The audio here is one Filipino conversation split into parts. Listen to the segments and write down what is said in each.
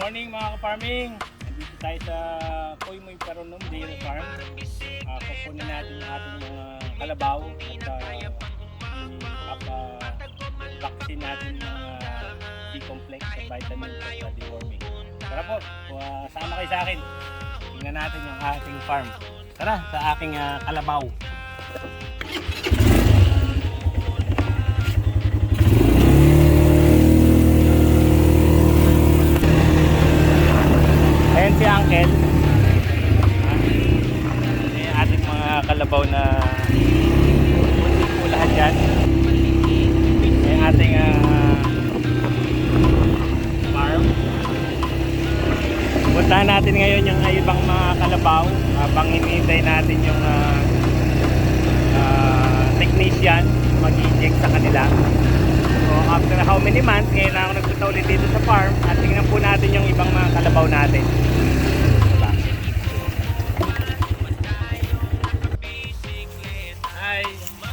morning mga ka-farming! Nandito tayo sa Koy Moy Paranom Dairy Farm. Kukunin natin yung ating mga kalabaw at ipapa-vaccine natin yung D-complex at vitamin at deworming. Tara po, sama kayo sa akin. Tingnan natin yung ating farm. Tara, sa aking kalabaw. Ayan si Uncle. Yung ating mga kalabaw na po lahat yan. Yung ating farm. Puntahan natin ngayon yung ibang mga kalabaw habang hinihintay natin yung technician mag-inject sa kanila. So after how many months, ngayon na ako nagpunta ulit dito sa farm at tingnan po natin yung ibang mga kalabaw natin. Hi,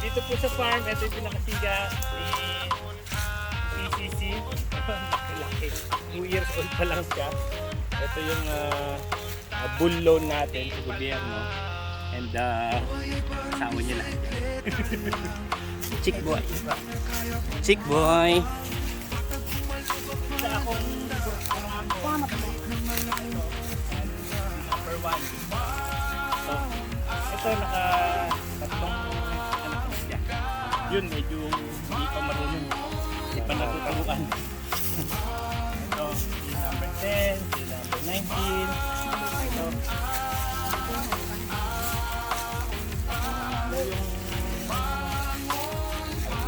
dito po sa farm, ito yung pinakasiga ni PCC. 2 years old pa lang siya. Ito yung bull loan natin sa gobyerno. And asawa niya lang. Chick boy. Chick boy. Isa akong number 1. So, ito tatlong anak na siya. Yun, medyo hindi pa marunong. Hindi pa natuturuan. Ito, si number 10, si number 19. Ito.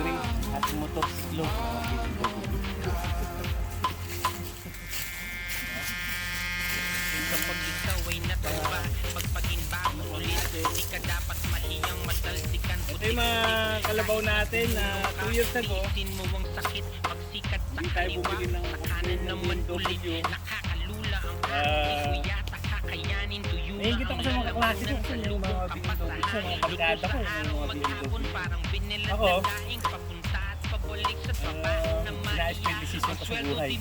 Yung at motor slow. Kapag ikaw ay natuwa, pagpaginba mo ulit, di ka dapat mahiyang matalsikan. Ito yung mga kalabaw natin na 2 years ago. Mo ang sakit, pagsikat sa Hindi tayo bumili ng kanan naman ulit. Nakakalula ang ating yata kakayanin to you. Nakikita ko sa mga kaklase ko kasi yung mga BMW, sa mga barkada ko, yung mga BMW. Ako, na-spend decision ko sa buhay.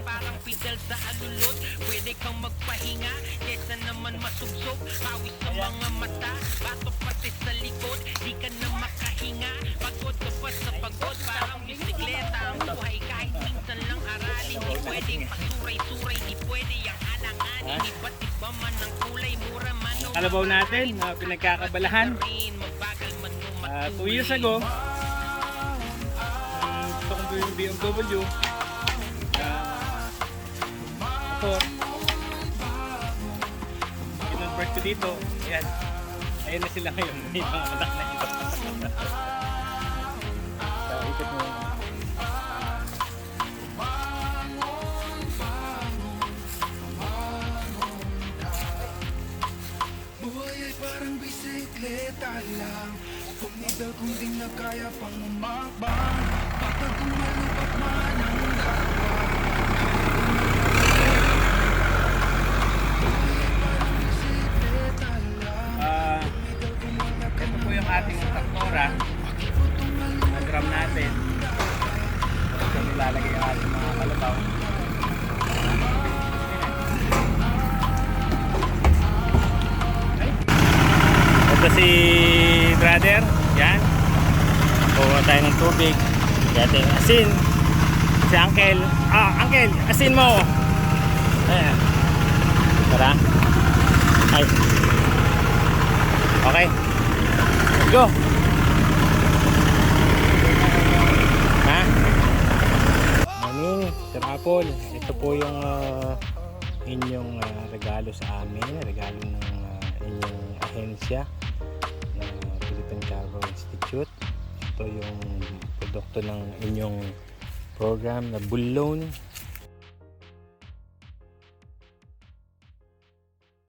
Parang pidal sa alulot, pwede kang magpahinga, kesa naman masugsog, pawis sa mga mata, bato pati sa likod, di ka na makahinga, pagod ka pa sa pagod, parang bisikleta ang buhay, kahit minsan lang aralin, di pwedeng pasuray-suray, di pwede yung alanganin, iba't iba man ang kulay, mura man o kalabaw natin na pinagkakabalahan. 2 years ago, gusto kong yung BMW motor, kinonvert ko dito. Ayan, ayun na sila ngayon. May mga anak na ito. Ikot mo. Buhay ay parang bisikleta lang, pumidal kung di na kaya pang umakbang, kapag umalupat man ang dawa. Ito po yung ating traktora na drum natin. Ito nilalagay ang ating mga kalabaw. Ito si brother, yan. Kuha tayo ng tubig. Kaya yung asin. Si Uncle. Uncle, asin mo. Ayan. Tara. Ay. Okay. Let's go. Ha? Morning, Sir Apple. Ito po yung inyong regalo sa amin. Regalo ng inyong ahensya na Philippine Cargo Institute. Ito yung produkto ng inyong program na bull loan